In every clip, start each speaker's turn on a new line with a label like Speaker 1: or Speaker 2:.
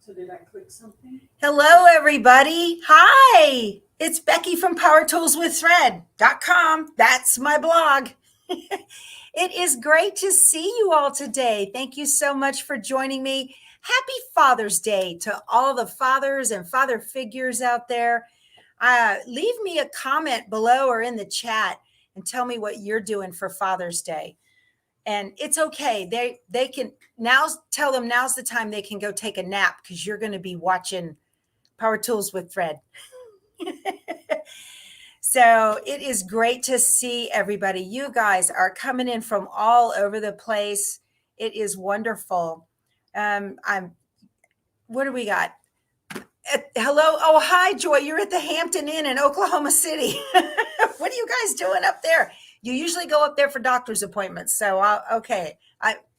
Speaker 1: So did I click something?
Speaker 2: Hello, everybody. Hi, it's Becky from powertoolswiththread.com. That's my blog. It is great to see you all today. Thank you so much for joining me. Happy Father's Day to all the fathers and father figures out there. Leave me a comment below or in the chat and tell me what you're doing for Father's Day. And it's okay. They can now tell them now's the time they can go take a nap because you're going to be watching Power Tools with Thread. So it is great to see everybody. You guys are coming in from all over the place. It is wonderful. What do we got? Hello. Oh, hi, Joy. You're at the Hampton Inn in Oklahoma City. What are you guys doing up there? You usually go up there for doctor's appointments. So, okay,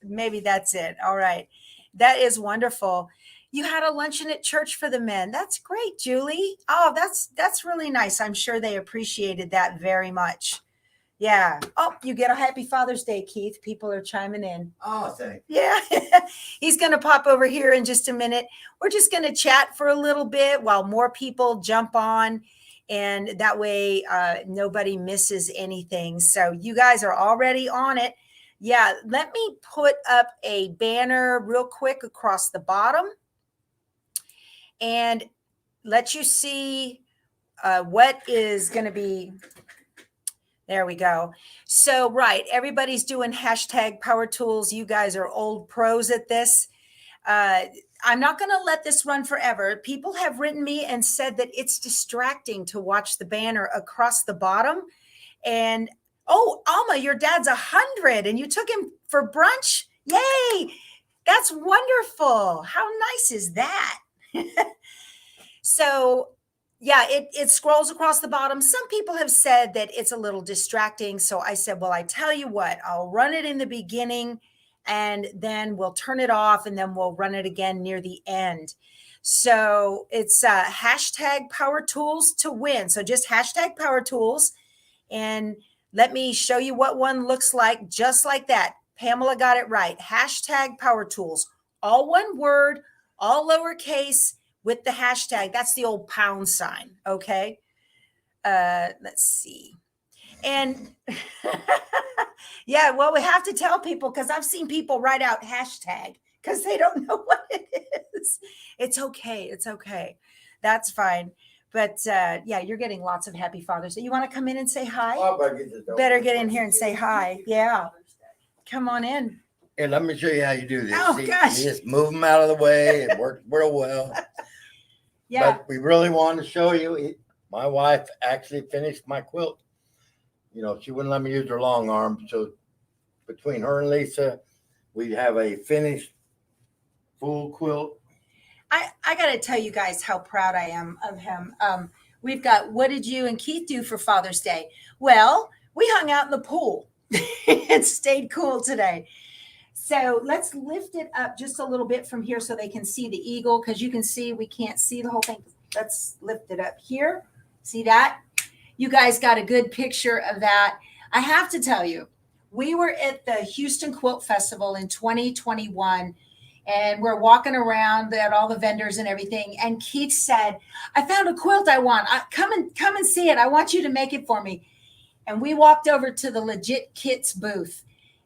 Speaker 2: maybe that's it. All right. That is wonderful. You had a luncheon at church for the men. That's great, Julie. Oh, that's really nice. I'm sure they appreciated that very much. Yeah. Oh, you get a happy Father's Day, Keith. People are chiming in.
Speaker 3: Oh, thanks.
Speaker 2: Yeah. He's going to pop over here in just a minute. We're just going to chat for a little bit while more people jump on. And that way nobody misses anything. So you guys are already on it. Yeah. Let me put up a banner real quick across the bottom and let you see what is going to be. There we go. So, right. Everybody's doing hashtag Power Tools. You guys are old pros at this. I'm not going to let this run forever. People have written me and said that it's distracting to watch the banner across the bottom. And, oh, Alma, your dad's 100 and you took him for brunch. Yay. That's wonderful. How nice is that? So, yeah, it scrolls across the bottom. Some people have said that it's a little distracting. So I said, well, I tell you what, I'll run it in the beginning and then we'll turn it off and then we'll run it again near the end. So it's hashtag Power Tools to win. So just hashtag Power Tools. And let me show you what one looks like, just like that. Pamela got it right. Hashtag Power Tools. All one word, all lowercase, with the hashtag. That's the old pound sign. Okay. Let's see. And yeah, well, we have to tell people because I've seen people write out hashtag because they don't know what it is. It's okay. It's okay. That's fine. But yeah, you're getting lots of happy Father's Day. You want to come in and say hi? Better get in here and say hi. Yeah. Come on in.
Speaker 3: Here, let me show you how you do this.
Speaker 2: Oh, gosh.
Speaker 3: You just move them out of the way. It works real well.
Speaker 2: Yeah.
Speaker 3: But we really want to show you. My wife actually finished my quilt. You know, she wouldn't let me use her long arm. So between her and Lisa, we have a finished full quilt.
Speaker 2: I got to tell you guys how proud I am of him. We've got, what did you and Keith do for Father's Day? Well, we hung out in the pool and stayed cool today. So let's lift it up just a little bit from here so they can see the eagle because you can see we can't see the whole thing. Let's lift it up here. See that? You guys got a good picture of that. I have to tell you, we were at the Houston Quilt Festival in 2021 and we're walking around at all the vendors and everything. And Keith said, I found a quilt I want. Come and see it. I want you to make it for me. And we walked over to the Legit Kits booth.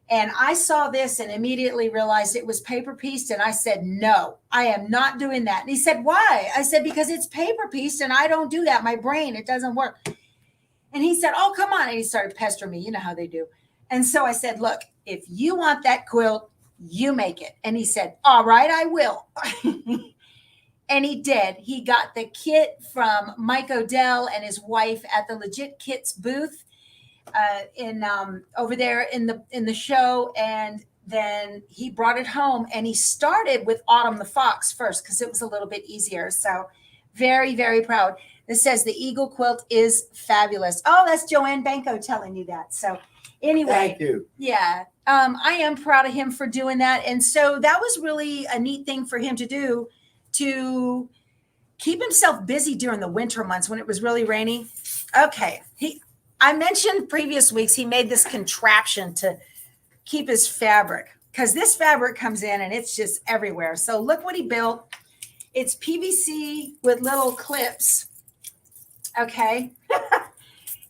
Speaker 2: And I saw this and immediately realized it was paper pieced. And I said, no, I am not doing that. And he said, why? I said, because it's paper pieced and I don't do that. My brain, it doesn't work. And he said, oh, come on. And he started pestering me. You know how they do. And so I said, look, if you want that quilt, you make it. And he said, all right, I will. And he did. He got the kit from Mike Odell and his wife at the Legit Kits booth. Over there in the show, and then he brought it home and he started with Autumn the Fox first because it was a little bit easier. So very, very proud. This says the Eagle quilt is fabulous. Oh, that's Joanne Banco telling you that. So anyway,
Speaker 3: Thank you.
Speaker 2: Yeah, I am proud of him for doing that. And so that was really a neat thing for him to do to keep himself busy during the winter months when it was really rainy. Okay. I mentioned previous weeks, he made this contraption to keep his fabric because this fabric comes in and it's just everywhere. So look what he built. It's PVC with little clips. Okay.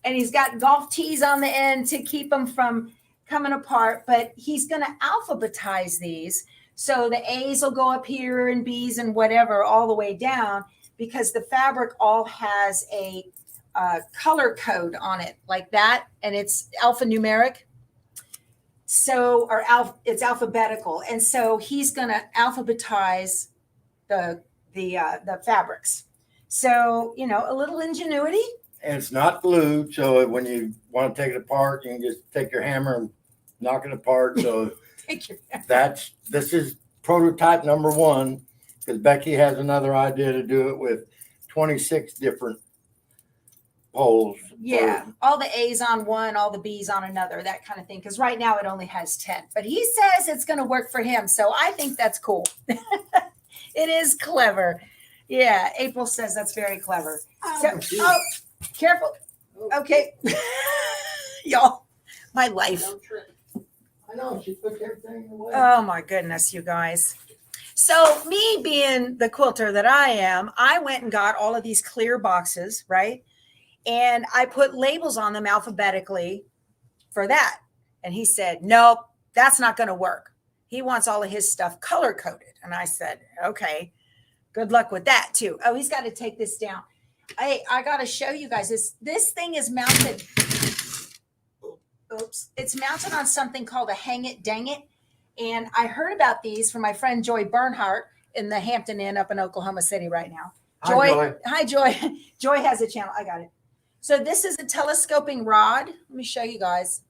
Speaker 2: And he's got golf tees on the end to keep them from coming apart, but he's going to alphabetize these. So the A's will go up here and B's and whatever all the way down, because the fabric all has a color code on it like that. And it's alphanumeric. So, or it's alphabetical. And so he's going to alphabetize the fabrics. So, you know, a little ingenuity.
Speaker 3: And it's not glued, so when you want to take it apart, you can just take your hammer and knock it apart. So this is prototype number 1, because Becky has another idea to do it with 26 different poles.
Speaker 2: Yeah, all the A's on one, all the B's on another, that kind of thing. Because right now it only has 10, but he says it's going to work for him. So I think that's cool. It is clever. Yeah, April says that's very clever. So, careful. Okay. Y'all, my life.
Speaker 3: I know, she puts everything away.
Speaker 2: Oh my goodness, you guys. So me being the quilter that I am, I went and got all of these clear boxes, right? And I put labels on them alphabetically for that. And he said, nope, that's not going to work. He wants all of his stuff color coded. And I said, okay, good luck with that too. Oh, he's got to take this down. I got to show you guys this thing is mounted. Oops. It's mounted on something called a hang it, dang it. And I heard about these from my friend Joy Bernhardt in the Hampton Inn up in Oklahoma City right now. Hi, Joy. Joy has a channel. I got it. So this is a telescoping rod. Let me show you guys.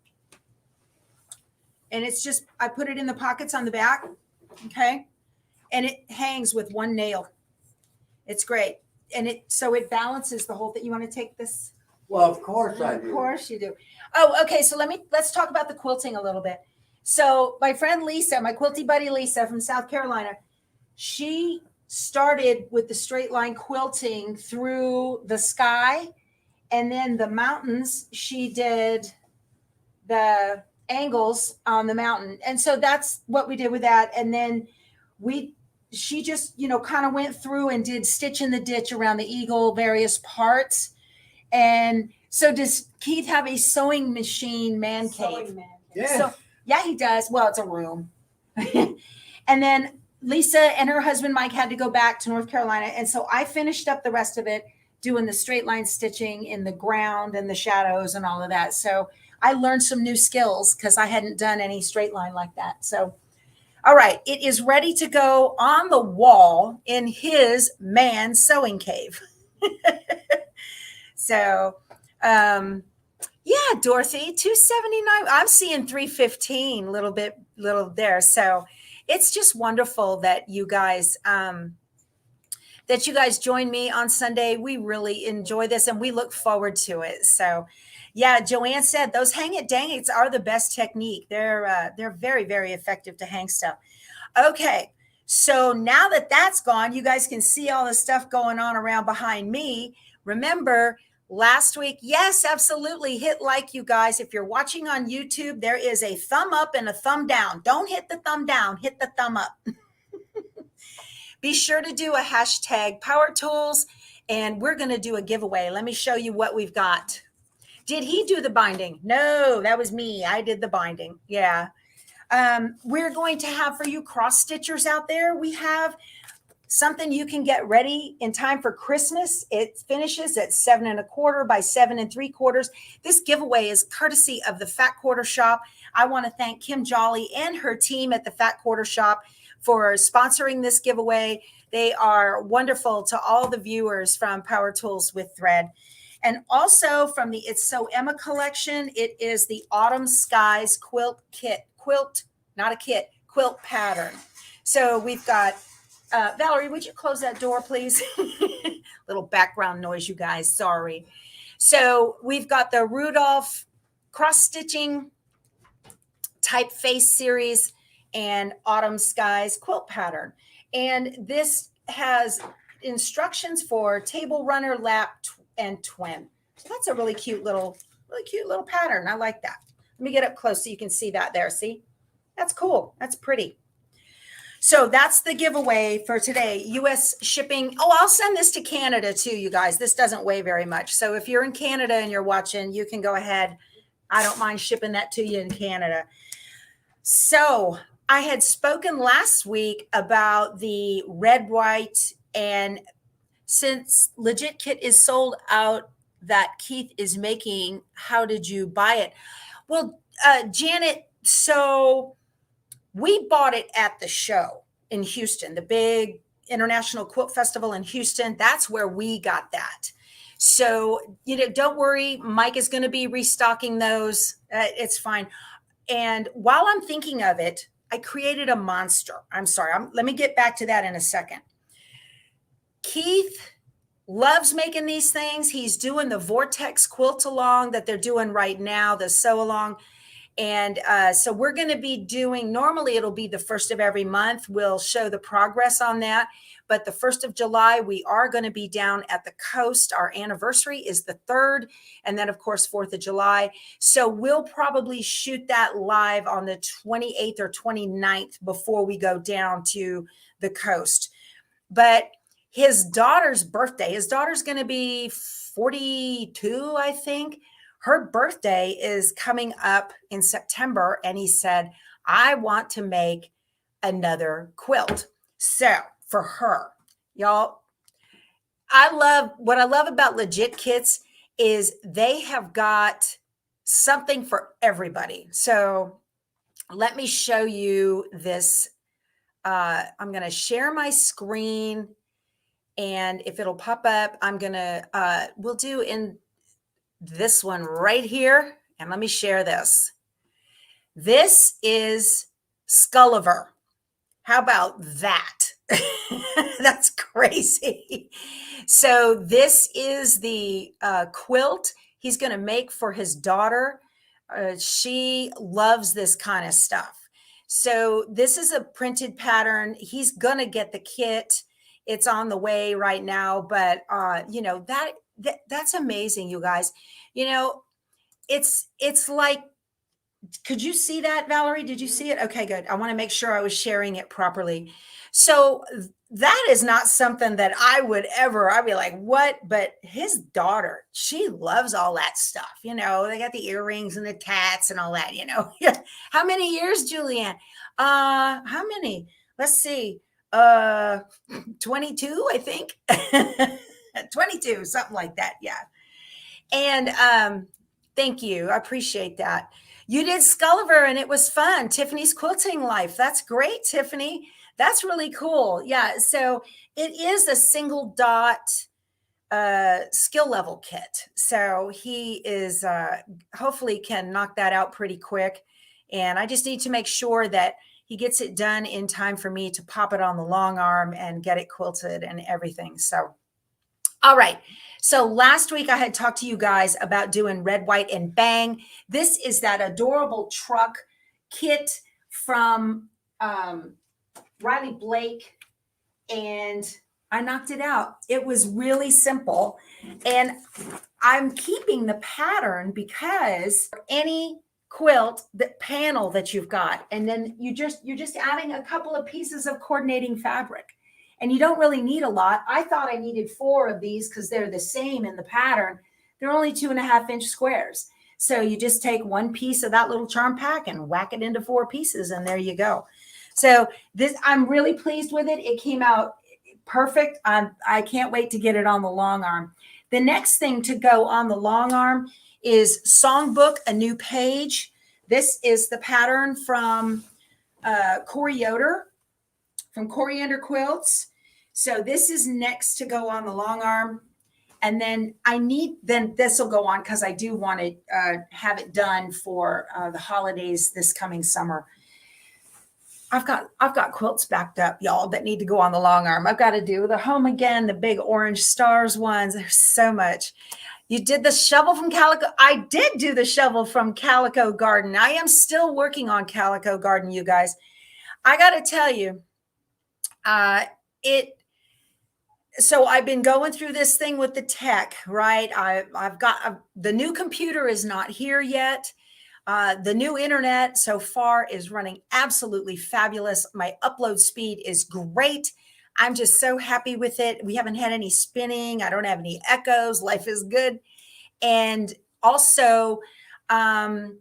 Speaker 2: And it's just, I put it in the pockets on the back. Okay. And it hangs with one nail. It's great. And so it balances the whole thing. You want to take this?
Speaker 3: Well, of course I do.
Speaker 2: Of course you do. Oh, okay. So let's talk about the quilting a little bit. So my friend Lisa, my quilty buddy Lisa from South Carolina, she started with the straight line quilting through the sky, and then the mountains. She did the angles on the mountain, and so that's what we did with that. And then she just kind of went through and did stitch in the ditch around the eagle, various parts. And so does Keith have a sewing machine man cave?
Speaker 3: Yeah.
Speaker 2: So, yeah, he does. Well, it's a room. And then Lisa and her husband, Mike, had to go back to North Carolina. And so I finished up the rest of it, doing the straight line stitching in the ground and the shadows and all of that. So I learned some new skills because I hadn't done any straight line like that. So, all right, it is ready to go on the wall in his man sewing cave. So, yeah, Dorothy, 279. I'm seeing 315, little there. So it's just wonderful that you guys join me on Sunday. We really enjoy this and we look forward to it. So yeah, Joanne said those hang it dang it's are the best technique. They're very, very effective to hang stuff. Okay. So now that that's gone, you guys can see all the stuff going on around behind me. Remember, last week, yes, absolutely. Hit like, you guys. If you're watching on YouTube, there is a thumb up and a thumb down. Don't hit the thumb down, hit the thumb up. Be sure to do a hashtag Power Tools, and we're going to do a giveaway. Let me show you what we've got. Did he do the binding? No, that was me. I did the binding. Yeah. We're going to have, for you cross stitchers out there, we have something you can get ready in time for Christmas. It finishes at 7 1/4 by 7 3/4. This giveaway is courtesy of the Fat Quarter Shop. I want to thank Kim Jolly and her team at the Fat Quarter Shop for sponsoring this giveaway. They are wonderful to all the viewers from Power Tools with Thread. And also from the It's So Emma collection, it is the Autumn Skies quilt pattern. So we've got Valerie, would you close that door, please? Little background noise, you guys. Sorry. So we've got the Rudolph cross-stitching typeface series and Autumn Skies quilt pattern. And this has instructions for table runner, lap, and twin. So that's a really cute little pattern. I like that. Let me get up close so you can see that there. See? That's cool. That's pretty. So that's the giveaway for today. US shipping. Oh, I'll send this to Canada too, you guys. This doesn't weigh very much. So if you're in Canada and you're watching, you can go ahead. I don't mind shipping that to you in Canada. So I had spoken last week about the red, white, and since Legit Kit is sold out that Keith is making, how did you buy it? Well, Janet, so we bought it at the show in Houston, the big International Quilt Festival in Houston. That's where we got that. So, don't worry. Mike is going to be restocking those. It's fine. And while I'm thinking of it, I created a monster. I'm sorry. Let me get back to that in a second. Keith loves making these things. He's doing the Vortex quilt along that they're doing right now, the sew along. And so we're going to be doing, normally it'll be the first of every month. We'll show the progress on that. But the 1st of July, we are going to be down at the coast. Our anniversary is the 3rd. And then, of course, 4th of July. So we'll probably shoot that live on the 28th or 29th before we go down to the coast. But his daughter's birthday, his daughter's going to be 42, I think. Her birthday is coming up in September, and he said, I want to make another quilt. So for her, y'all, what I love about Legit Kits is they have got something for everybody. So let me show you this. I'm going to share my screen, and if it'll pop up, we'll do in this one right here. And let me share this. This is Sculliver. How about that? That's crazy. So this is the quilt he's going to make for his daughter. She loves this kind of stuff. So this is a printed pattern. He's going to get the kit. It's on the way right now, but that's amazing, you guys. It's like, could you see that, Valerie? Did you see it? Okay, good. I want to make sure I was sharing it properly. So that is not something that I'd be like, what? But his daughter, she loves all that stuff. They got the earrings and the tats and all that, How many years, Julianne? How many? Let's see. 22, I think. 22, something like that. Yeah. And thank you. I appreciate that. You did Sculliver and it was fun. Tiffany's Quilting Life. That's great, Tiffany. That's really cool. Yeah. So it is a single dot skill level kit. So he is hopefully can knock that out pretty quick. And I just need to make sure that he gets it done in time for me to pop it on the long arm and get it quilted and everything. So, all right. So last week I had talked to you guys about doing red, white, and bang. This is that adorable truck kit from Riley Blake, and I knocked it out. It was really simple, and I'm keeping the pattern because any quilt, the panel that you've got, and then you're just adding a couple of pieces of coordinating fabric. And you don't really need a lot. I thought I needed 4 of these because they're the same in the pattern. They're only 2.5-inch squares. So you just take one piece of that little charm pack and whack it into 4 pieces, and there you go. So I'm really pleased with it. It came out perfect. I can't wait to get it on the long arm. The next thing to go on the long arm is Songbook, A New Page. This is the pattern from Corey Yoder from Coriander Quilts. So this is next to go on the long arm. And then this will go on because I do want to have it done for the holidays this coming summer. I've got quilts backed up, y'all, that need to go on the long arm. I've got to do the Home Again, the big orange stars ones. There's so much. You did the shovel from Calico. I did do the shovel from Calico Garden. I am still working on Calico Garden, you guys. I got to tell you, so I've been going through this thing with the tech, right? I've got the new computer is not here yet. The new internet so far is running absolutely fabulous. My upload speed is great. I'm just so happy with it. We haven't had any spinning. I don't have any echoes. Life is good. And also, where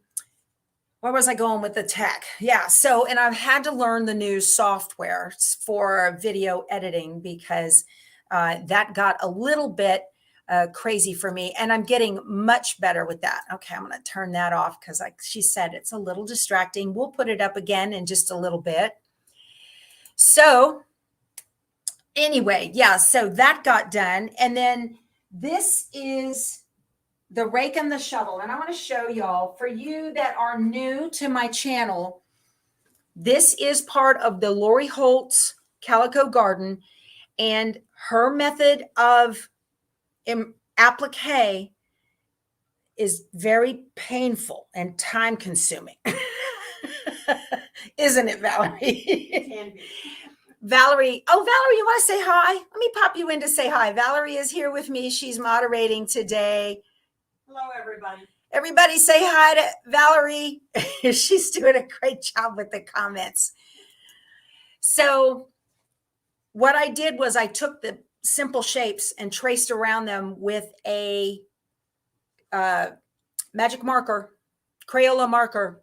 Speaker 2: was I going with the tech? Yeah. So, and I've had to learn the new software for video editing because that got a little bit crazy for me, and I'm getting much better with that. Okay, I'm going to turn that off because, like she said, it's a little distracting. We'll put it up again in just a little bit. So anyway, yeah, so that got done. And then this is the rake and the shovel. And I want to show y'all, for you that are new to my channel, this is part of the Lori Holt's Calico Garden, and her method of applique is very painful and time consuming. Isn't it, Valerie?
Speaker 1: It can be.
Speaker 2: Valerie, Valerie, you want to say hi? Let me pop you in to say hi. Valerie is here with me. She's moderating today.
Speaker 1: Hello, everybody.
Speaker 2: Everybody say hi to Valerie. She's doing a great job with the comments. So what I did was I took the simple shapes and traced around them with a magic marker, Crayola marker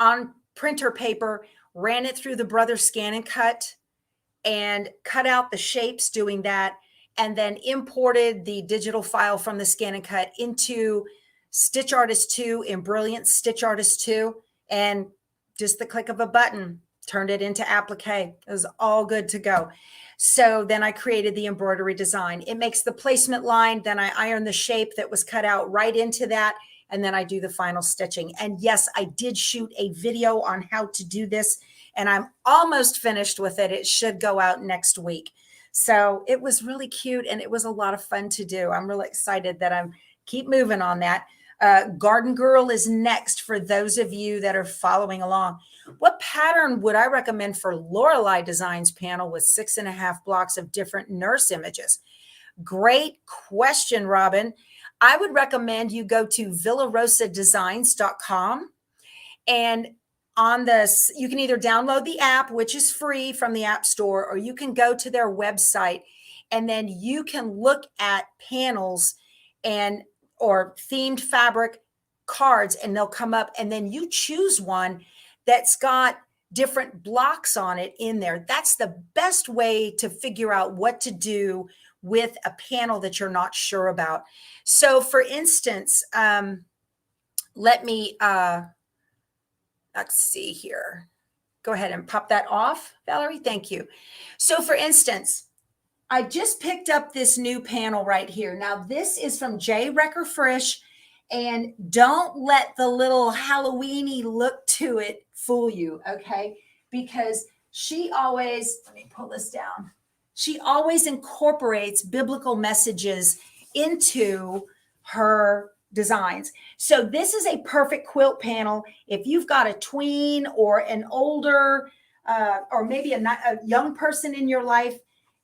Speaker 2: on printer paper, ran it through the Brother Scan and cut out the shapes doing that, and then imported the digital file from the Scan and Cut into Stitch Artist 2 in Brilliant Stitch Artist 2, and just the click of a button turned it into applique. It was all good to go. So then I created the embroidery design. It makes the placement line. Then I iron the shape that was cut out right into that. And then I do the final stitching. And yes, I did shoot a video on how to do this, and I'm almost finished with it. It should go out next week. So it was really cute, and it was a lot of fun to do. I'm really excited that I'm keep moving on that. Garden Girl is next for those of you that are following along. What pattern would I recommend for Lorelei Designs panel with 6.5 blocks of different nurse images? Great question, Robin. I would recommend you go to villarosadesigns.com, and on this, you can either download the app, which is free from the App Store, or you can go to their website, and then you can look at panels or themed fabric cards, and they'll come up, and then you choose one that's got different blocks on it in there. That's the best way to figure out what to do with a panel that you're not sure about. So for instance, let me, let's see here. Go ahead and pop that off, Valerie. Thank you. So for instance, I just picked up this new panel right here. Now this is from J. Recker Frisch, and don't let the little Halloween-y look to it fool you, okay? Because she always, let me pull this down. She always incorporates biblical messages into her designs. So this is a perfect quilt panel. If you've got a tween or an older, or maybe a young person in your life,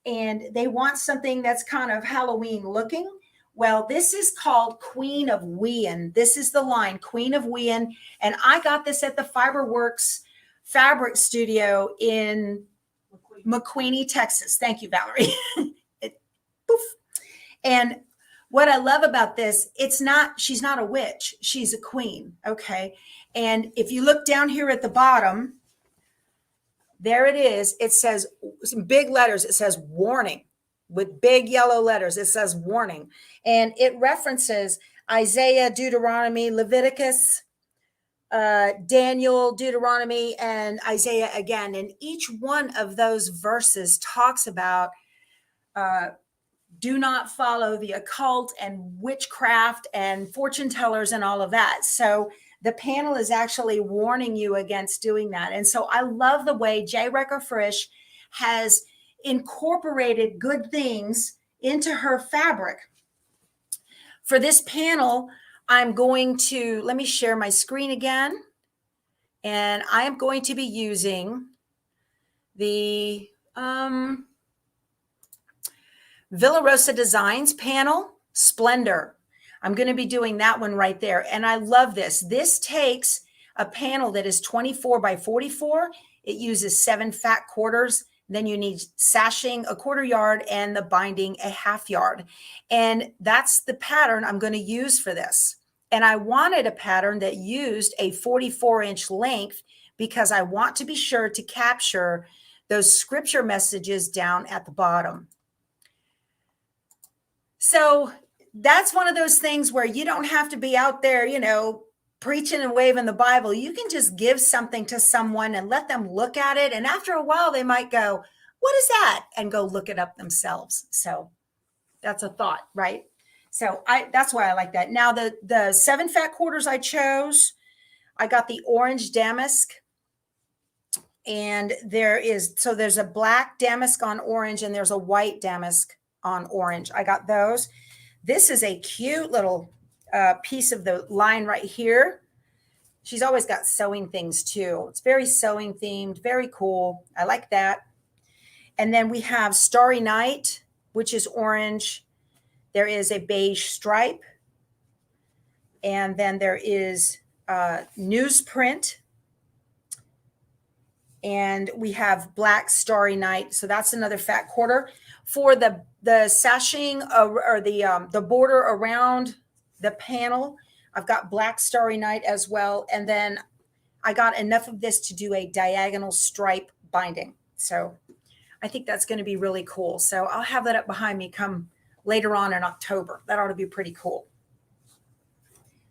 Speaker 2: and they want something that's kind of Halloween looking, well, this is called Queen of Wien. This is the line, Queen of Wien. And I got this at the Fiberworks Fabric Studio in McQueenie, Texas. Thank you, Valerie. Poof. And what I love about this, she's not a witch. She's a queen, okay? And if you look down here at the bottom, there it is. It says, some big letters, it says warning. With big yellow letters, it says warning. And it references Isaiah, Deuteronomy, Leviticus, Daniel, Deuteronomy, and Isaiah again. And each one of those verses talks about do not follow the occult and witchcraft and fortune tellers and all of that. So the panel is actually warning you against doing that. And so I love the way J. Recker Frisch has incorporated good things into her fabric. For this panel, I'm going to, let me share my screen again. And I am going to be using the Villa Rosa Designs panel, Splendor. I'm going to be doing that one right there. And I love this. This takes a panel that is 24 by 44. It uses 7 fat quarters. Then you need sashing a 1/4 yard and the binding a 1/2 yard. And that's the pattern I'm going to use for this. And I wanted a pattern that used a 44-inch length because I want to be sure to capture those scripture messages down at the bottom. So that's one of those things where you don't have to be out there, preaching and waving the Bible. You can just give something to someone and let them look at it. And after a while, they might go, "What is that?" and go look it up themselves. So that's a thought, right? So that's why I like that. Now, the 7 fat quarters I chose, I got the orange damask. And there's a black damask on orange and there's a white damask on orange. I got those. This is a cute little piece of the line right here. She's always got sewing things too. It's very sewing themed, very cool. I like that. And then we have Starry Night, which is orange. There is a beige stripe. And then there is newsprint. And we have Black Starry Night. So that's another fat quarter. For the sashing or the border around the panel, I've got Black Starry Night as well. And then I got enough of this to do a diagonal stripe binding. So I think that's going to be really cool. So I'll have that up behind me come later on in October. That ought to be pretty cool.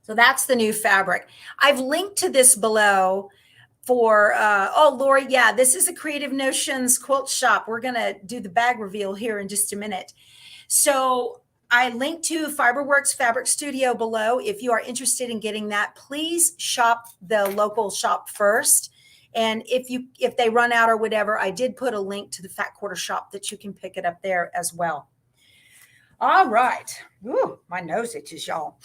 Speaker 2: So that's the new fabric. I've linked to this below for, Lori, yeah, this is a Creative Notions quilt shop. We're going to do the bag reveal here in just a minute. So I linked to Fiberworks Fabric Studio below. If you are interested in getting that, please shop the local shop first. And if they run out or whatever, I did put a link to the Fat Quarter shop that you can pick it up there as well. All right. Ooh, my nose itches, y'all.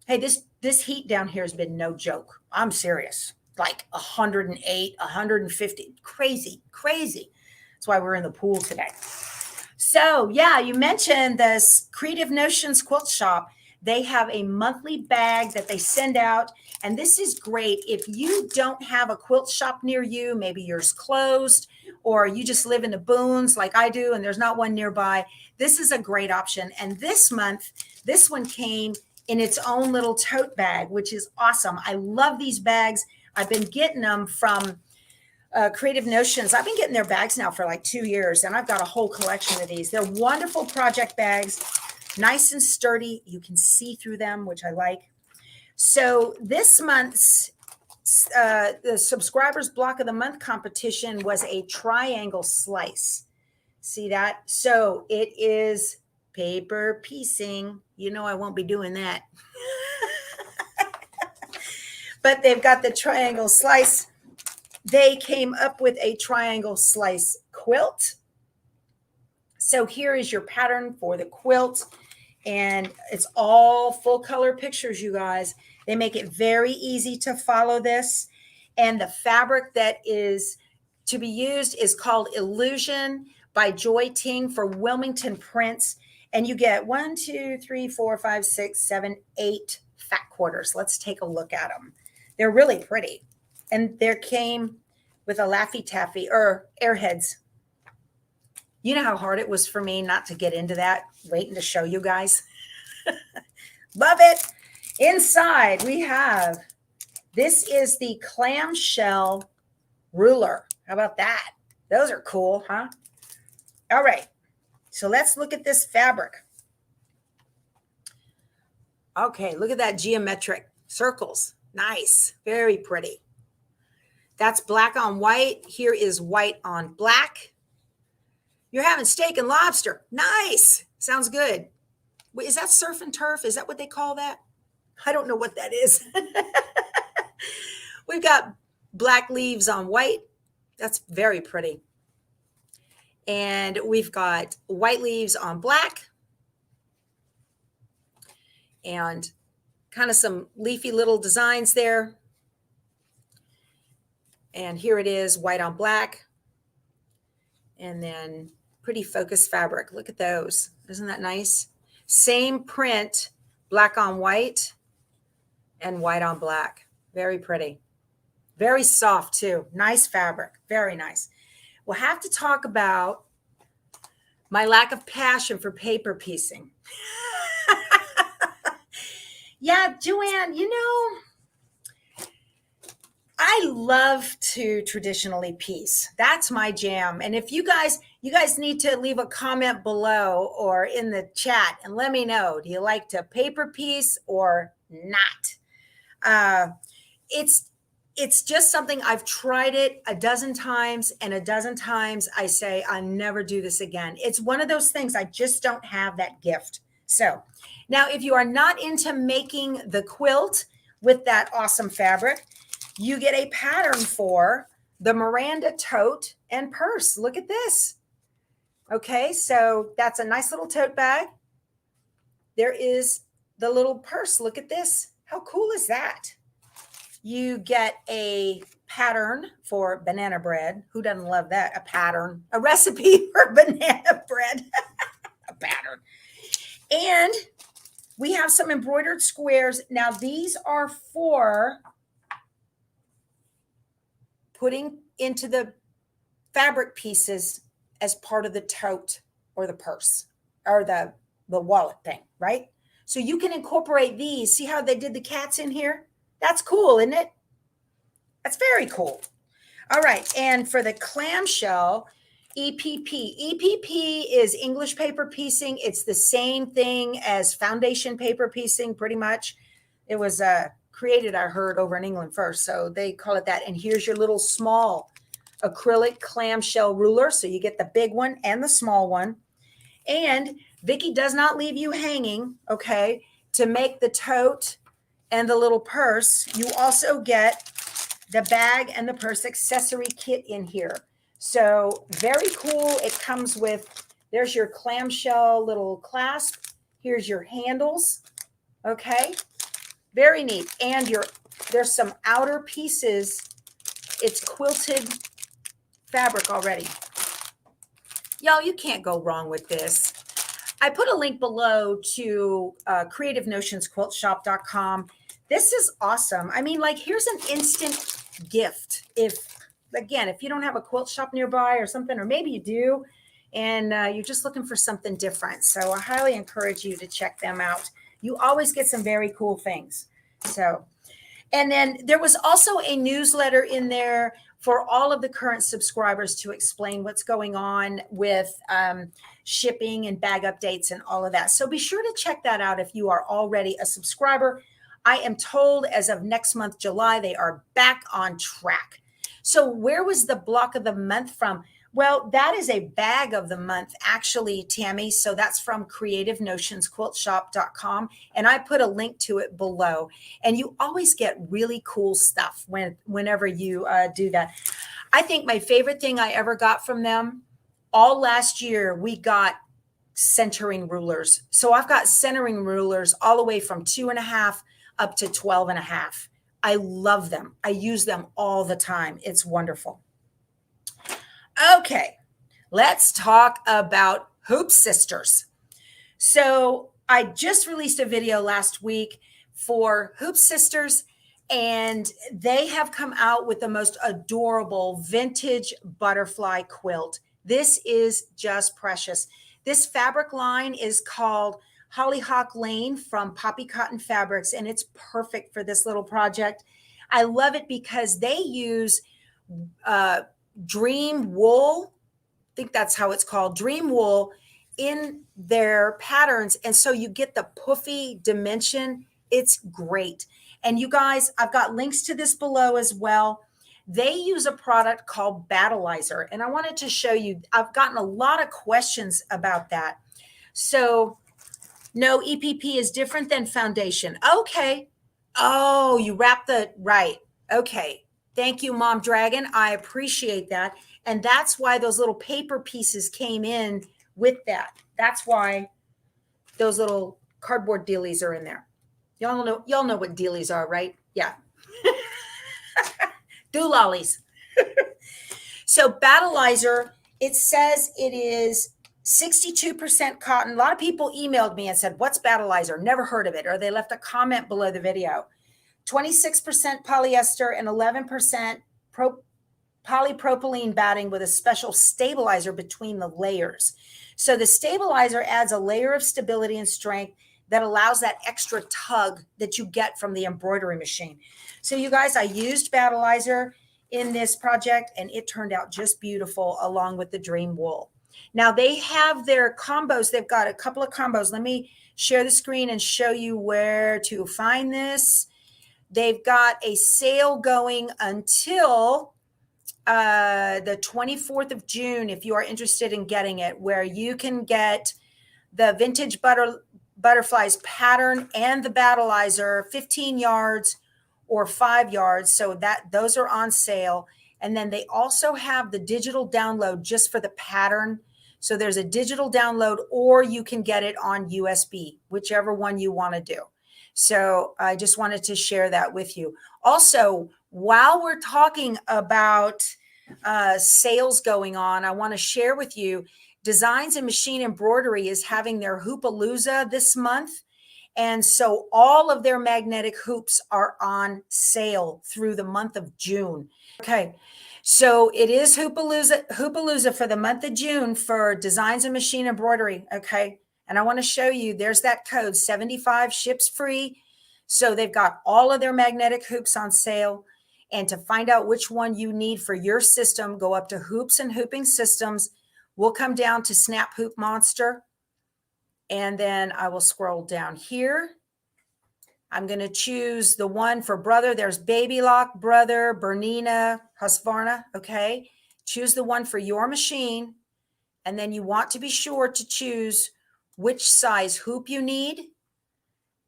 Speaker 2: Hey, this heat down here has been no joke. I'm serious. Like 108, 150, crazy. That's why we're in the pool today. So yeah, you mentioned this Creative Notions quilt shop. They have a monthly bag that they send out. And this is great if you don't have a quilt shop near you, maybe yours closed, or you just live in the boons like I do and there's not one nearby. This is a great option. And this month, this one came in its own little tote bag, which is awesome. I love these bags. I've been getting them from Creative Notions. I've been getting their bags now for like 2 years, and I've got a whole collection of these. They're wonderful project bags, nice and sturdy. You can see through them, which I like. So this month's the subscribers block of the month competition was a triangle slice. See that? So it is paper piecing. You know I won't be doing that. But they've got the triangle slice. They came up with a triangle slice quilt. So here is your pattern for the quilt. And it's all full color pictures, you guys. They make it very easy to follow this. And the fabric that is to be used is called Illusion by Joy Ting for Wilmington Prints. And you get 1, 2, 3, 4, 5, 6, 7, 8 fat quarters. Let's take a look at them. They're really pretty. And there came with a Laffy Taffy or Airheads. You know how hard it was for me not to get into that, waiting to show you guys. Love it. Inside we have, this is the clamshell ruler. How about that? Those are cool, huh? All right. So let's look at this fabric. Okay, look at that geometric circles. Nice. Very pretty. That's black on white. Here is white on black. You're having steak and lobster. Nice. Sounds good. Wait, is that surf and turf? Is that what they call that? I don't know what that is. We've got black leaves on white. That's very pretty. And we've got white leaves on black. And kind of some leafy little designs there. And here it is, white on black. And then pretty focused fabric. Look at those. Isn't that nice? Same print, black on white and white on black. Very pretty. Very soft too. Nice fabric. Very nice. We'll have to talk about my lack of passion for paper piecing. Yeah, Joanne, you know, I love to traditionally piece. That's my jam. And if you guys need to leave a comment below or in the chat and let me know, do you like to paper piece or not? It's just something I've tried it a dozen times, and a dozen times I say I'll never do this again. It's one of those things, I just don't have that gift. So now if you are not into making the quilt with that awesome fabric, you get a pattern for the Miranda tote and purse. Look at this. Okay, so that's a nice little tote bag. There is the little purse. Look at this. How cool is that? You get a pattern for banana bread. Who doesn't love that? A pattern, a recipe for banana bread, a pattern. And we have some embroidered squares. Now these are for putting into the fabric pieces as part of the tote or the purse or the wallet thing, right? So you can incorporate these. See how they did the cats in here? That's cool, isn't it? That's very cool. All right. And for the clamshell, EPP. EPP is English paper piecing. It's the same thing as foundation paper piecing, pretty much. It was created, I heard, over in England first. So they call it that. And here's your little small acrylic clamshell ruler. So you get the big one and the small one. And Vicki does not leave you hanging, okay? To make the tote and the little purse, you also get the bag and the purse accessory kit in here. So very cool. It comes with, there's your clamshell little clasp. Here's your handles. Okay. Very neat. And there's some outer pieces. It's quilted fabric already. Y'all, you can't go wrong with this. I put a link below to creativenotionsquiltshop.com. This is awesome. I mean, like, here's an instant gift. If you don't have a quilt shop nearby or something, or maybe you do, and you're just looking for something different. So I highly encourage you to check them out. You always get some very cool things. So, and then there was also a newsletter in there for all of the current subscribers to explain what's going on with shipping and bag updates and all of that. So be sure to check that out if you are already a subscriber. I am told as of next month, July, they are back on track. So where was the block of the month from? Well, that is a bag of the month, actually, Tammy. So that's from creativenotionsquiltshop.com. And I put a link to it below. And you always get really cool stuff whenever you do that. I think my favorite thing I ever got from them, all last year, we got centering rulers. So I've got centering rulers all the way from 2.5 up to 12.5. I love them. I use them all the time. It's wonderful. Okay, let's talk about Hoop Sisters. So I just released a video last week for Hoop Sisters, and they have come out with the most adorable vintage butterfly quilt. This is just precious. This fabric line is called Hollyhock Lane from Poppy Cotton Fabrics, and it's perfect for this little project. I love it because they use dream wool. I think that's how it's called, dream wool, in their patterns. And so you get the puffy dimension. It's great. And you guys, I've got links to this below as well. They use a product called Battleizer, and I wanted to show you. I've gotten a lot of questions about that. So no, EPP is different than foundation. Okay. Oh, you wrap the right. Okay. Thank you, Mom Dragon. I appreciate that. And that's why those little paper pieces came in with that. That's why those little cardboard dealies are in there. Y'all know what dealies are, right? Yeah. Doolollies. So Battleizer, it says it is 62% cotton. A lot of people emailed me and said, what's Battleizer? Never heard of it. Or they left a comment below the video. 26% polyester and 11% polypropylene batting with a special stabilizer between the layers. So the stabilizer adds a layer of stability and strength that allows that extra tug that you get from the embroidery machine. So you guys, I used Battleizer in this project and it turned out just beautiful along with the Dream Wool. Now they have their combos. They've got a couple of combos. Let me share the screen and show you where to find this. They've got a sale going until the 24th of June, if you are interested in getting it, where you can get the vintage butterflies pattern and the Battleizer 15 yards or 5 yards. So that those are on sale. And then they also have the digital download just for the pattern. So there's a digital download, or you can get it on USB, whichever one you want to do. So I just wanted to share that with you. Also, while we're talking about sales going on, I want to share with you Designs and Machine Embroidery is having their Hoopalooza this month. And so all of their magnetic hoops are on sale through the month of June. Okay, so it is Hoopalooza for the month of June for Designs and Machine Embroidery. Okay, and I want to show you, there's that code 75 ships free. So they've got all of their magnetic hoops on sale. And to find out which one you need for your system, go up to Hoops and Hooping Systems. We'll come down to Snap Hoop Monster. And then I will scroll down here. I'm going to choose the one for Brother. There's Baby Lock, Brother, Vernia, Husqvarna. Okay. Choose the one for your machine. And then you want to be sure to choose which size hoop you need,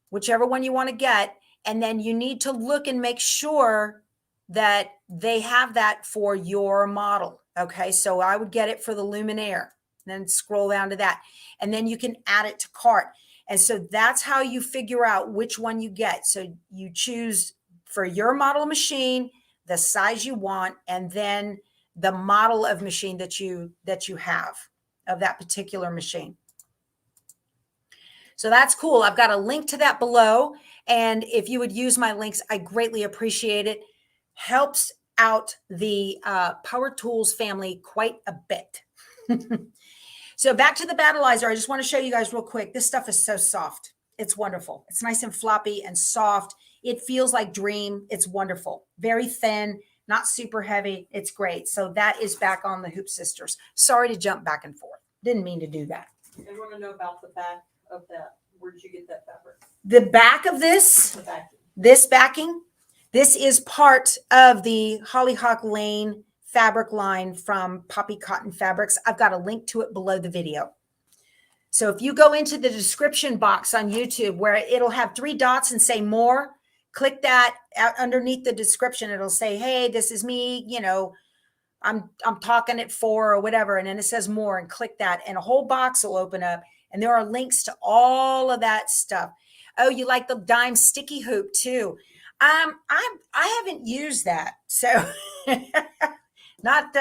Speaker 2: whichever one you want to get. And then you need to look and make sure that they have that for your model. Okay. So I would get it for the Luminaire, then scroll down to that. And then you can add it to cart. And so that's how you figure out which one you get. So you choose for your model machine, the size you want, and then the model of machine that you have of that particular machine. So that's cool. I've got a link to that below. And if you would use my links, I greatly appreciate it. Helps out the Power Tools family quite a bit. So back to the Battleizer. I just want to show you guys real quick. This stuff is so soft. It's wonderful. It's nice and floppy and soft. It feels like Dream. It's wonderful. Very thin, not super heavy. It's great. So that is back on the Hoop Sisters. Sorry to jump back and forth. Didn't mean to do that.
Speaker 1: I want to know about the back of that. Where did you get that fabric?
Speaker 2: The back of this,
Speaker 1: The backing.
Speaker 2: this backing, this is part of the Hollyhock Lane fabric line from Poppy Cotton Fabrics. I've got a link to it below the video. So if you go into the description box on YouTube where it'll have 3 dots and say more, click that out underneath the description. It'll say, hey, this is me, you know, I'm talking at 4 or whatever. And then it says more, and click that and a whole box will open up. And there are links to all of that stuff. Oh, you like the dime sticky hoop too. I haven't used that. So not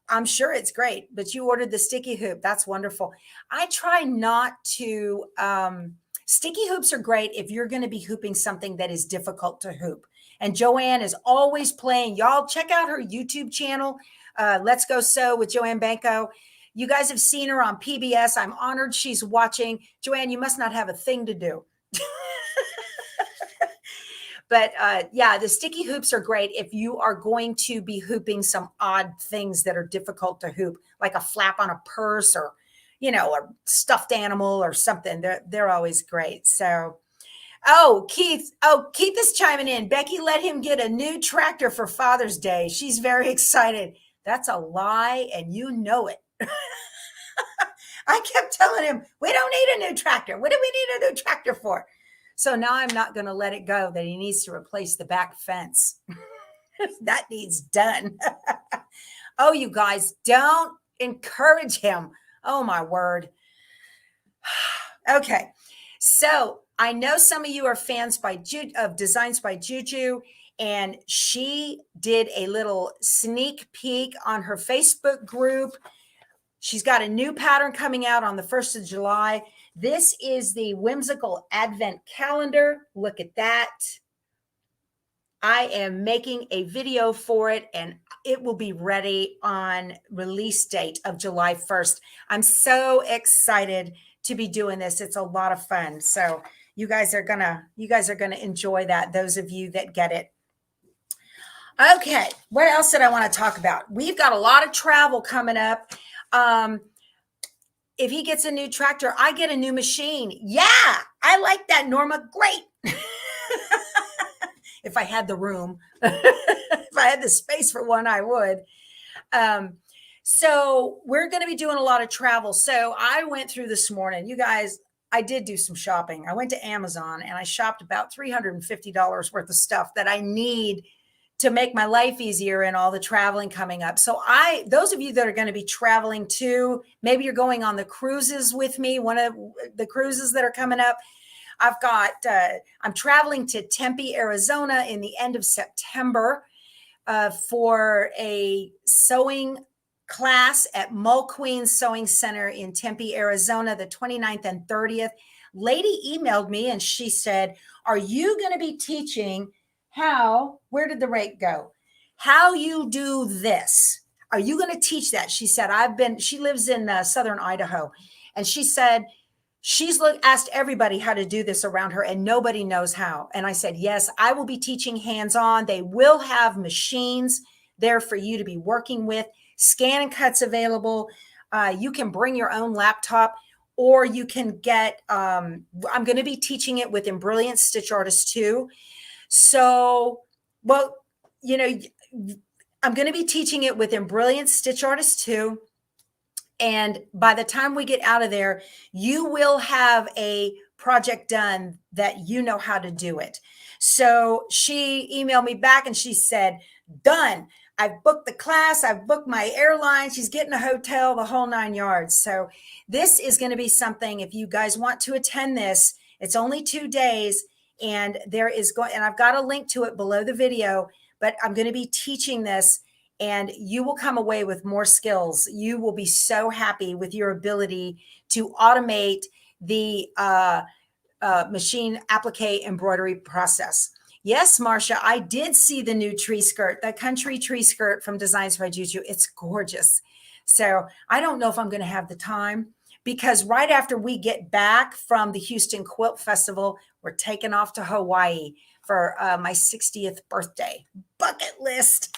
Speaker 2: I'm sure it's great, but you ordered the sticky hoop. That's wonderful. I try not to, sticky hoops are great if you're going to be hooping something that is difficult to hoop. And Joanne is always playing. Y'all check out her YouTube channel. Let's Go Sew with Joanne Banco. You guys have seen her on PBS. I'm honored she's watching. Joanne, you must not have a thing to do. But yeah, the sticky hoops are great if you are going to be hooping some odd things that are difficult to hoop, like a flap on a purse or, you know, a stuffed animal or something. They're always great. So, Keith is chiming in. Becky let him get a new tractor for Father's Day. She's very excited. That's a lie, and you know it. I kept telling him, we don't need a new tractor. What do we need a new tractor for? So now I'm not going to let it go that he needs to replace the back fence. That needs done. Oh, you guys, don't encourage him. Oh, my word. Okay. So I know some of you are fans of Designs by Juju, and she did a little sneak peek on her Facebook group. She's got a new pattern coming out on the 1st of July. This is the Whimsical Advent Calendar. Look at that. I am making a video for it, and it will be ready on release date of July 1st. I'm so excited to be doing this. It's a lot of fun. So you guys are gonna enjoy that, those of you that get it. Okay, what else did I want to talk about? We've got a lot of travel coming up. If he gets a new tractor, I get a new machine. Yeah, I like that, Norma. Great. If I had the room, if I had the space for one, I would. So we're going to be doing a lot of travel. So I went through this morning, you guys, I did do some shopping. I went to Amazon and I shopped about $350 worth of stuff that I need to make my life easier and all the traveling coming up. So those of you that are going to be traveling too, maybe you're going on the cruises with me, one of the cruises that are coming up. I'm traveling to Tempe, Arizona in the end of September for a sewing class at Mulqueen Sewing Center in Tempe, Arizona, the 29th and 30th. Lady emailed me and she said, are you going to be teaching where did the rate go? How you do this? Are you going to teach that? She said, she lives in Southern Idaho. And she said, she's asked everybody how to do this around her and nobody knows how. And I said, yes, I will be teaching hands-on. They will have machines there for you to be working with, scan and cuts available. You can bring your own laptop or you can get, I'm going to be teaching it with Brilliant Stitch Artist too. So, well, I'm going to be teaching it with Brilliant Stitch Artist too. And by the time we get out of there, you will have a project done that you know how to do it. So she emailed me back and she said, done. I've booked the class. I've booked my airline. She's getting a hotel, the whole 9 yards. So this is going to be something, if you guys want to attend this, it's only 2 days and and I've got a link to it below the video, but I'm going to be teaching this. And you will come away with more skills. You will be so happy with your ability to automate the machine applique embroidery process. Yes, Marcia, I did see the new tree skirt, the country tree skirt from Designs by Juju. It's gorgeous. So I don't know if I'm going to have the time because right after we get back from the Houston Quilt Festival, we're taking off to Hawaii for my 60th birthday. Bucket list.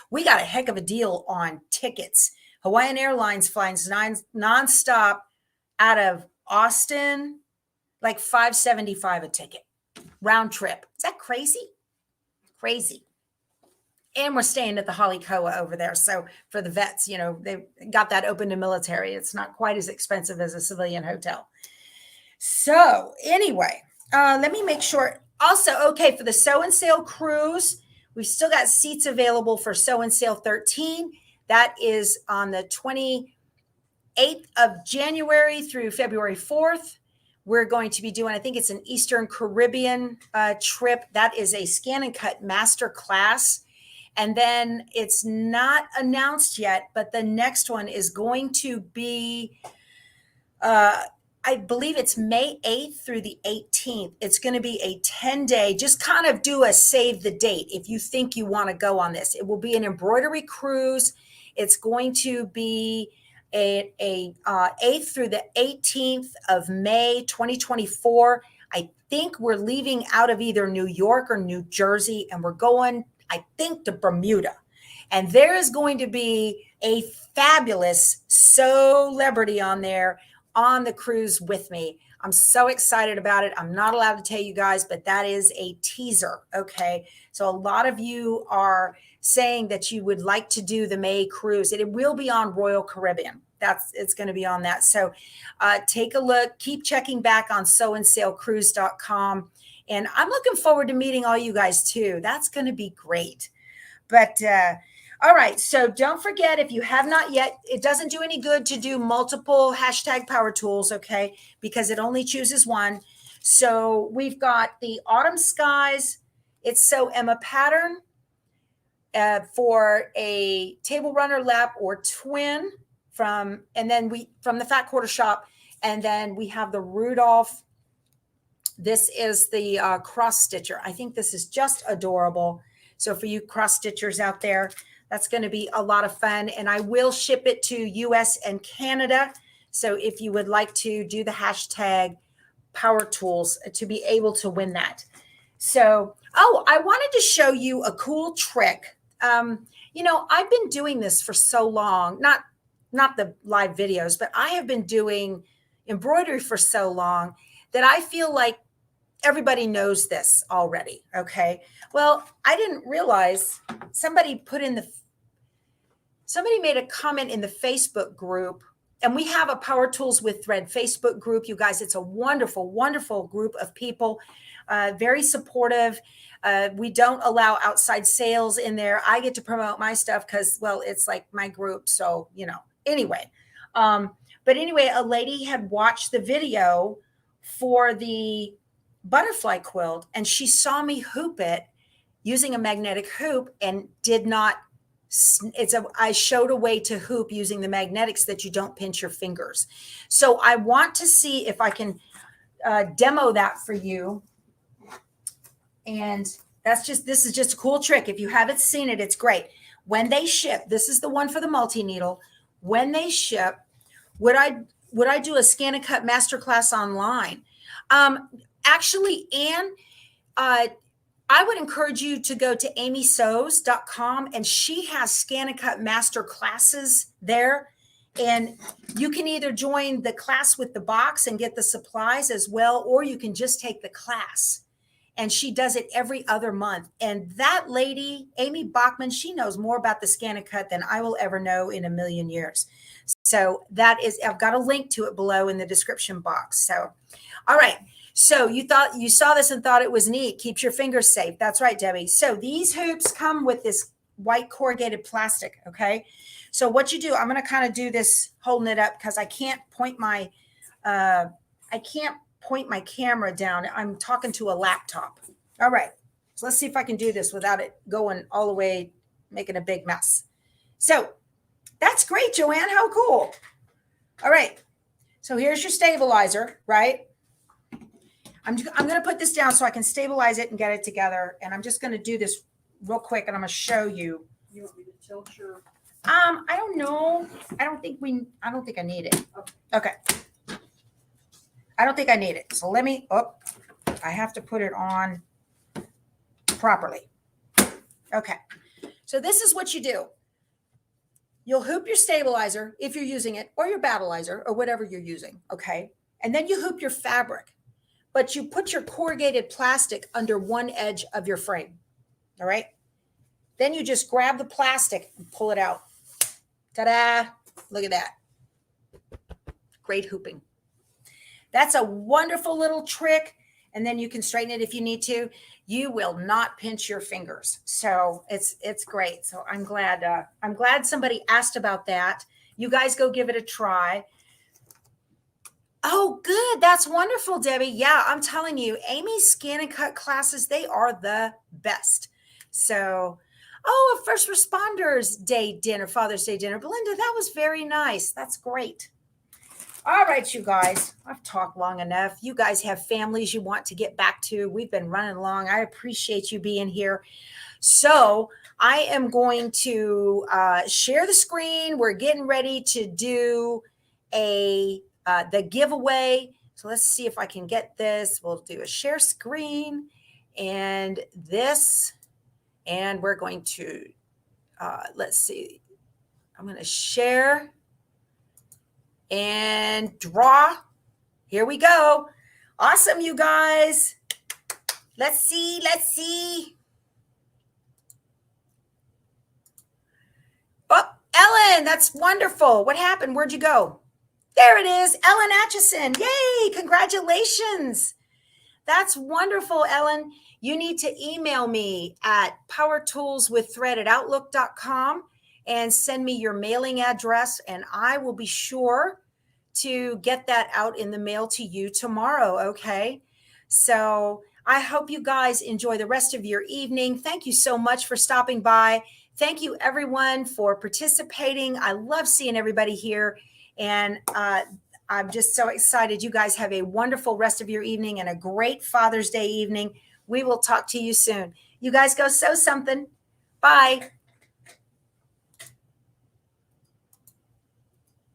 Speaker 2: We got a heck of a deal on tickets. Hawaiian Airlines flies nonstop out of Austin, like $575 a ticket, round trip. Is that crazy? Crazy. And we're staying at the Halikoa over there. So for the vets, they got that open to military. It's not quite as expensive as a civilian hotel. So anyway, let me make sure. Also, okay, for the Sew and Sail cruise, we've still got seats available for Sew and Sail 13. That is on the 28th of January through February 4th. We're going to be doing, I think it's an Eastern Caribbean trip. That is a scan and cut master class. And then it's not announced yet, but the next one is going to be, I believe it's May 8th through the 18th. It's going to be a 10-day, just kind of do a save the date if you think you want to go on this. It will be an embroidery cruise. It's going to be a 8th through the 18th of May 2024. I think we're leaving out of either New York or New Jersey, and we're going, I think, to Bermuda. And there is going to be a fabulous celebrity on there on the cruise with me. I'm so excited about it. I'm not allowed to tell you guys, but that is a teaser. Okay. So a lot of you are saying that you would like to do the May cruise. It will be on Royal Caribbean. It's going to be on that. So take a look, keep checking back on sewandsailcruise.com. And I'm looking forward to meeting all you guys too. That's going to be great. But all right. So don't forget, if you have not yet, it doesn't do any good to do multiple #PowerTools, okay? Because it only chooses one. So we've got the Autumn Skies. It's Sew Emma pattern for a table runner, lap, or twin from the Fat Quarter Shop. And then we have the Rudolph This is the cross stitcher. I think this is just adorable. So for you cross stitchers out there, that's going to be a lot of fun. And I will ship it to US and Canada. So if you would like to do the hashtag Power Tools to be able to win that. So, oh, I wanted to show you a cool trick. You know, I've been doing this for so long, not the live videos, but I have been doing embroidery for so long that I feel like everybody knows this already. Okay. Well, I didn't realize somebody made a comment in the Facebook group, and we have a Power Tools with Thread Facebook group. You guys, it's a wonderful, wonderful group of people, very supportive. We don't allow outside sales in there. I get to promote my stuff because, well, it's like my group. So, you know, anyway. But anyway, a lady had watched the video for the butterfly quilt, and she saw me hoop it using a magnetic hoop and did not. I showed a way to hoop using the magnetics that you don't pinch your fingers. So I want to see if I can demo that for you. And this is just a cool trick. If you haven't seen it, it's great. When they ship, this is the one for the multi-needle. When they ship, would I do a ScanNCut masterclass online? Actually, Anne, I would encourage you to go to amysews.com, and she has ScanNCut master classes there. And you can either join the class with the box and get the supplies as well, or you can just take the class. And she does it every other month. And that lady, Amy Bachman, she knows more about the ScanNCut than I will ever know in a million years. So I've got a link to it below in the description box. So, all right. So you saw this and thought it was neat. Keeps your fingers safe. That's right, Debbie. So these hoops come with this white corrugated plastic. Okay. So what you do, I'm going to kind of do this holding it up because I can't point my camera down. I'm talking to a laptop. All right. So let's see if I can do this without it going all the way, making a big mess. So that's great, Joanne. How cool. All right. So here's your stabilizer, right? I'm going to put this down so I can stabilize it and get it together. And I'm just going to do this real quick, and I'm going to show you.
Speaker 1: You want me to tilt your?
Speaker 2: I don't know. I don't think I need it. Okay. I don't think I need it. So I have to put it on properly. Okay. So this is what you do. You'll hoop your stabilizer if you're using it, or your battleizer, or whatever you're using. Okay. And then you hoop your fabric, but you put your corrugated plastic under one edge of your frame. All right. Then you just grab the plastic and pull it out. Ta-da. Look at that. Great hooping. That's a wonderful little trick. And then you can straighten it if you need to. You will not pinch your fingers. So it's great. So I'm glad somebody asked about that. You guys go give it a try. Oh, good. That's wonderful, Debbie. Yeah, I'm telling you, Amy's ScanNCut classes, they are the best. So, a First Responders Day dinner, Father's Day dinner. Belinda, that was very nice. That's great. All right, you guys, I've talked long enough. You guys have families you want to get back to. We've been running long. I appreciate you being here. So I am going to share the screen. We're getting ready to do the giveaway. So let's see if I can get this. We'll do a share screen and this, and we're going to, let's see. I'm going to share and draw. Here we go. Awesome, you guys. Let's see. Oh, Ellen, that's wonderful. What happened? Where'd you go? There it is. Ellen Atchison. Yay. Congratulations. That's wonderful, Ellen. You need to email me at powertoolswiththread@outlook.com and send me your mailing address, and I will be sure to get that out in the mail to you tomorrow. Okay. So I hope you guys enjoy the rest of your evening. Thank you so much for stopping by. Thank you everyone for participating. I love seeing everybody here. And I'm just so excited. You guys have a wonderful rest of your evening and a great Father's Day evening. We will talk to you soon. You guys go sew something. Bye.